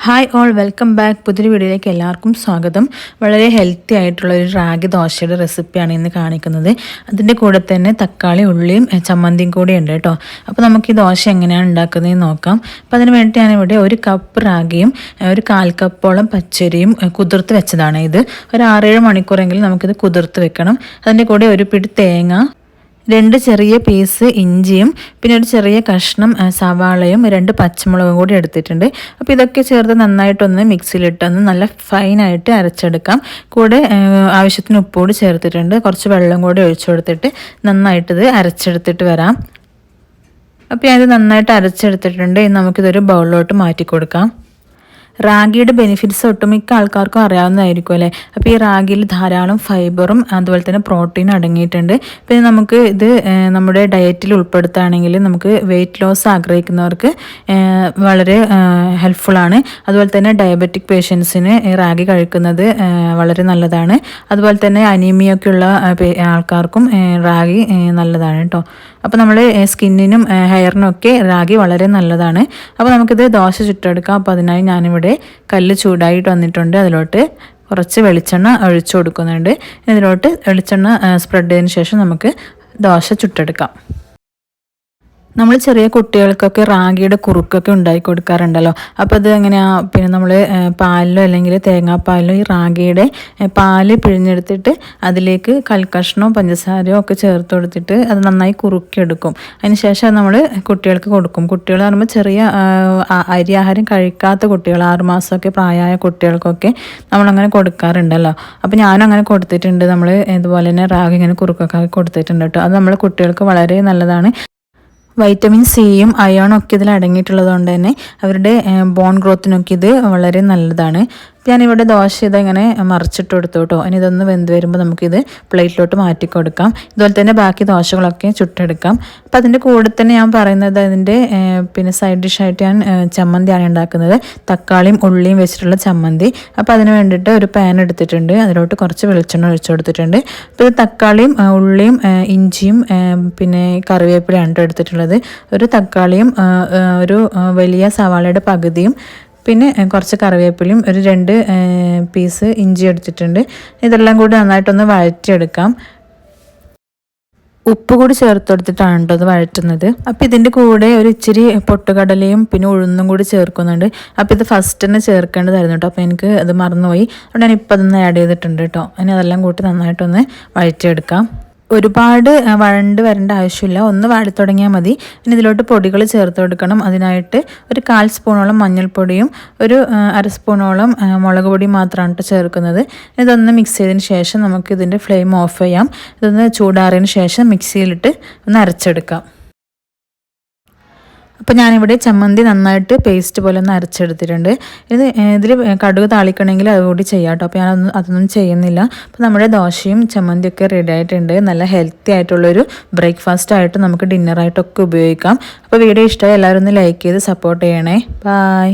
Hi all, welcome back. പുതിയൊരു വീഡിയോയിലേക്ക് എല്ലാവർക്കും സ്വാഗതം. വളരെ ഹെൽത്തി ആയിട്ടുള്ള ഒരു റാഗി ദോശയുടെ റെസിപ്പിയാണ് ഇന്ന് കാണിക്കുന്നത്. അതിൻ്റെ കൂടെ തന്നെ തക്കാളി, ഉള്ളിയും ചമ്മന്തിയും കൂടി ഉണ്ട് കേട്ടോ. അപ്പോൾ നമുക്ക് ഈ ദോശ എങ്ങനെയാണ് ഉണ്ടാക്കുന്നതെന്ന് നോക്കാം. അപ്പോൾ അതിന് വേണ്ടി ഞാനിവിടെ ഒരു കപ്പ് റാഗിയും ഒരു 1/4 കപ്പോളം പച്ചരിയും കുതിർത്ത് വെച്ചതാണ്. ഇത് ഒരു 6-7 മണിക്കൂറെങ്കിലും നമുക്കിത് കുതിർത്ത് വെക്കണം. അതിൻ്റെ കൂടെ ഒരു പിടി തേങ്ങ, 2 ചെറിയ പീസ് ഇഞ്ചിയും പിന്നെ ഒരു ചെറിയ കഷ്ണം സവാളയും 2 പച്ചമുളകും കൂടി എടുത്തിട്ടുണ്ട്. അപ്പോൾ ഇതൊക്കെ ചേർത്ത് നന്നായിട്ടൊന്ന് മിക്സിയിലിട്ടൊന്ന് നല്ല ഫൈനായിട്ട് അരച്ചെടുക്കാം. കൂടെ ആവശ്യത്തിന് ഉപ്പുകൂടി ചേർത്തിട്ടുണ്ട്. കുറച്ച് വെള്ളം കൂടി ഒഴിച്ചു കൊടുത്തിട്ട് നന്നായിട്ടിത് അരച്ചെടുത്തിട്ട് വരാം. അപ്പോൾ ഞാനിത് നന്നായിട്ട് അരച്ചെടുത്തിട്ടുണ്ട്. ഇനി നമുക്കിതൊരു ബൗളിലോട്ട് മാറ്റി കൊടുക്കാം. റാഗിയുടെ ബെനിഫിറ്റ്സ് ഒട്ടുമിക്ക ആൾക്കാർക്കും അറിയാവുന്നതായിരിക്കും അല്ലേ. അപ്പോൾ ഈ റാഗിയിൽ ധാരാളം ഫൈബറും അതുപോലെ തന്നെ പ്രോട്ടീനും അടങ്ങിയിട്ടുണ്ട്. പിന്നെ നമുക്ക് ഇത് നമ്മുടെ ഡയറ്റിൽ ഉൾപ്പെടുത്തുകയാണെങ്കിൽ നമുക്ക് വെയിറ്റ് ലോസ് ആഗ്രഹിക്കുന്നവർക്ക് വളരെ ഹെൽപ്ഫുള്ളാണ്. അതുപോലെ തന്നെ ഡയബറ്റിക് പേഷ്യൻസിന് റാഗി കഴിക്കുന്നത് വളരെ നല്ലതാണ്. അതുപോലെ തന്നെ അനീമിയൊക്കെയുള്ള ആൾക്കാർക്കും റാഗി നല്ലതാണ് കേട്ടോ. അപ്പോൾ നമ്മൾ സ്കിന്നിനും ഹെയറിനും ഒക്കെ റാഗി വളരെ നല്ലതാണ്. അപ്പോൾ നമുക്കിത് ദോശ ചുട്ടെടുക്കാം. അപ്പോൾ അതിനായി ഞാനിവിടെ കല്ല് ചൂടായിട്ട് വന്നിട്ടുണ്ട്. അതിലോട്ട് കുറച്ച് വെളിച്ചെണ്ണ ഒഴിച്ചു കൊടുക്കുന്നുണ്ട്. ഇതിലോട്ട് വെളിച്ചെണ്ണ സ്പ്രെഡ് ചെയ്തതിന് ശേഷം നമുക്ക് ദോശ ചുട്ടെടുക്കാം. നമ്മൾ ചെറിയ കുട്ടികൾക്കൊക്കെ റാഗിയുടെ കുറുക്കൊക്കെ ഉണ്ടാക്കി കൊടുക്കാറുണ്ടല്ലോ. അപ്പോൾ അത് എങ്ങനെയാണ്, പിന്നെ നമ്മൾ പാലിലോ അല്ലെങ്കിൽ തേങ്ങാപ്പാലിലോ ഈ റാഗിയുടെ പാല് പിഴിഞ്ഞെടുത്തിട്ട് അതിലേക്ക് കൽക്കഷ്ണവും പഞ്ചസാരയോ ഒക്കെ ചേർത്ത് കൊടുത്തിട്ട് അത് നന്നായി കുറുക്കിയെടുക്കും. അതിന് ശേഷം നമ്മൾ കുട്ടികൾക്ക് കൊടുക്കും. കുട്ടികൾ പറയുമ്പോൾ ചെറിയ അരി ആഹാരം കഴിക്കാത്ത കുട്ടികൾ, 6 മാസമൊക്കെ പ്രായമായ കുട്ടികൾക്കൊക്കെ നമ്മളങ്ങനെ കൊടുക്കാറുണ്ടല്ലോ. അപ്പോൾ ഞാനും അങ്ങനെ കൊടുത്തിട്ടുണ്ട്. നമ്മൾ ഇതുപോലെ തന്നെ റാഗി ഇങ്ങനെ കുറുക്കൊക്കെ കൊടുത്തിട്ടുണ്ട് കേട്ടോ. അത് നമ്മൾ കുട്ടികൾക്ക് വളരെ നല്ലതാണ്. വൈറ്റമിൻ സിയും അയോണും ഒക്കെ ഇതിൽ അടങ്ങിയിട്ടുള്ളത് കൊണ്ട് തന്നെ അവരുടെ ബോൺ ഗ്രോത്തിനൊക്കെ ഇത് വളരെ നല്ലതാണ്. ഞാനിവിടെ ദോശ ഇതെങ്ങനെ മറിച്ചിട്ട് കൊടുത്തു കേട്ടോ. ഇനി ഇതൊന്ന് വെന്ത് വരുമ്പോൾ നമുക്കിത് പ്ലേറ്റിലോട്ട് മാറ്റി കൊടുക്കാം. ഇതുപോലെ തന്നെ ബാക്കി ദോശകളൊക്കെ ചുട്ടെടുക്കാം. അപ്പോൾ അതിൻ്റെ കൂടെ തന്നെ ഞാൻ പറയുന്നത് അതിൻ്റെ പിന്നെ സൈഡ് ഡിഷായിട്ട് ഞാൻ ചമ്മന്തിയാണ് ഉണ്ടാക്കുന്നത്. തക്കാളിയും ഉള്ളിയും വെച്ചിട്ടുള്ള ചമ്മന്തി. അപ്പോൾ അതിന് വേണ്ടിയിട്ട് ഒരു പാൻ എടുത്തിട്ടുണ്ട്. അതിലോട്ട് കുറച്ച് വെളിച്ചെണ്ണ ഒഴിച്ചു കൊടുത്തിട്ടുണ്ട്. അപ്പോൾ ഇത് തക്കാളിയും ഉള്ളിയും ഇഞ്ചിയും പിന്നെ കറിവേപ്പിലയാണ് എടുത്തിട്ടുള്ളത്. ഒരു തക്കാളിയും ഒരു വലിയ സവാളയുടെ പകുതിയും പിന്നെ കുറച്ച് കറിവേപ്പിലയും ഒരു 2 പീസ് ഇഞ്ചി എടുത്തിട്ടുണ്ട്. ഇതെല്ലാം കൂടി നന്നായിട്ടൊന്ന് വഴറ്റിയെടുക്കാം. ഉപ്പ് കൂടി ചേർത്ത് കൊടുത്തിട്ടാണ് കേട്ടോ അത് വഴറ്റുന്നത്. അപ്പോൾ ഇതിൻ്റെ കൂടെ ഒരു ഇച്ചിരി പൊട്ടുകടലയും പിന്നെ ഉഴുന്നും കൂടി ചേർക്കുന്നുണ്ട്. അപ്പോൾ ഇത് ഫസ്റ്റ് തന്നെ ചേർക്കേണ്ടതായിരുന്നു കേട്ടോ. അപ്പോൾ എനിക്ക് അത് മറന്നുപോയി. അതുകൊണ്ട് ഞാൻ ഇപ്പോൾ അതൊന്ന് ആഡ് ചെയ്തിട്ടുണ്ട് കേട്ടോ. ഇനി അതെല്ലാം കൂട്ടി നന്നായിട്ടൊന്ന് വഴറ്റിയെടുക്കാം. ഒരുപാട് വഴണ്ട് വരേണ്ട ആവശ്യമില്ല, ഒന്ന് വാടി തുടങ്ങിയാൽ മതി. ഇനി ഇതിലോട്ട് പൊടികൾ ചേർത്ത് കൊടുക്കണം. അതിനായിട്ട് ഒരു 1/4 സ്പൂണോളം മഞ്ഞൾപ്പൊടിയും ഒരു 1/2 സ്പൂണോളം മുളക് പൊടിയും മാത്രമാണ് ചേർക്കുന്നത്. ഇതൊന്ന് മിക്സ് ചെയ്തതിന് ശേഷം നമുക്ക് ഇതിൻ്റെ ഫ്ലെയിം ഓഫ് ചെയ്യാം. ഇതൊന്ന് ചൂടാറിയതിന് ശേഷം മിക്സിയിലിട്ട് ഒന്ന് അരച്ചെടുക്കാം. അപ്പോൾ ഞാനിവിടെ ചമ്മന്തി നന്നായിട്ട് പേസ്റ്റ് പോലെ ഒന്ന് അരച്ചെടുത്തിട്ടുണ്ട്. ഇതിൽ കടുക് താളിക്കണമെങ്കിൽ അതുകൂടി ചെയ്യാം കേട്ടോ. അപ്പോൾ അതൊന്നും ചെയ്യുന്നില്ല. അപ്പോൾ നമ്മുടെ ദോശയും ചമ്മന്തിയൊക്കെ റെഡി ആയിട്ടുണ്ട്. നല്ല ഹെൽത്തി ആയിട്ടുള്ളൊരു ബ്രേക്ക്ഫാസ്റ്റ് ആയിട്ട് നമുക്ക് ഡിന്നറായിട്ടൊക്കെ ഉപയോഗിക്കാം. അപ്പോൾ വീഡിയോ ഇഷ്ടമായി എല്ലാവരും ഒന്ന് ലൈക്ക് ചെയ്ത് സപ്പോർട്ട് ചെയ്യണേ. ബൈ.